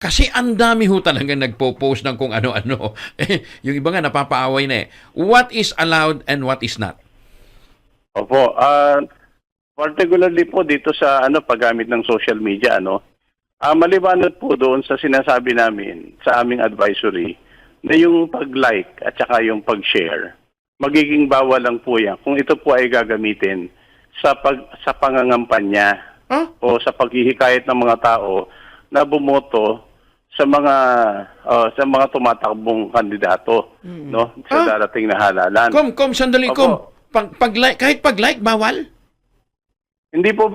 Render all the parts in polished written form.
Kasi ang dami ho talaga nagpo-post ng kung ano-ano. Yung iba nga napapaaway na eh. What is allowed and what is not? Opo, particularly po dito sa paggamit ng social media, maliwanag po doon sa sinasabi namin sa aming advisory na yung pag-like at saka yung pag-share, magiging bawal lang po yan kung ito po ay gagamitin sa pangangampanya o sa paghihikayat ng mga tao na bumoto sa mga tumatakbong kandidato sa darating na halalan. Sandali, Opo. Pag-like, kahit pag-like, bawal? Hindi po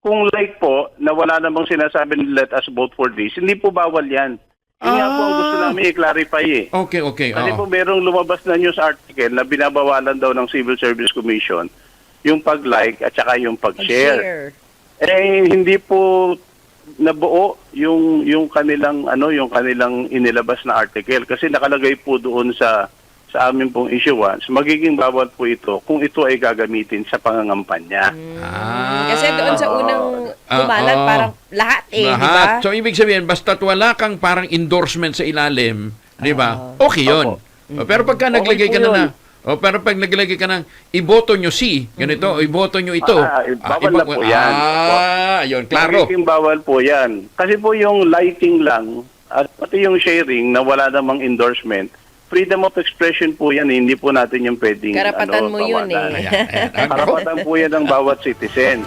kung like po na wala namang sinasabi let us vote for this, hindi po bawal yan. Yun nga po ang gusto namin i-clarify eh. Okay. Kasi po merong lumabas na news article na binabawalan daw ng Civil Service Commission yung pag-like at saka yung pag-share. Hindi po nabuo yung kanilang yung kanilang inilabas na article kasi nakalagay po doon sa amin pong issuance, magiging bawal po ito kung ito ay gagamitin sa pangangampanya. Kasi doon sa unang kumalat, parang lahat di ba? So, ibig sabihin, basta't wala kang parang endorsement sa ilalim, di ba? Okay yun. Pero pagka naglagay ka na pero pag naglagay ka ng iboto nyo si, ganito, iboto nyo ito. Bawal na po yan. Yun, klaro. Magiging bawal po yan. Kasi po yung liking lang at pati yung sharing na wala namang endorsement, freedom of expression po yan, hindi po natin yung pwedeng Karapatan mo yun bawalan. eh. Karapatan po yan ng bawat citizen.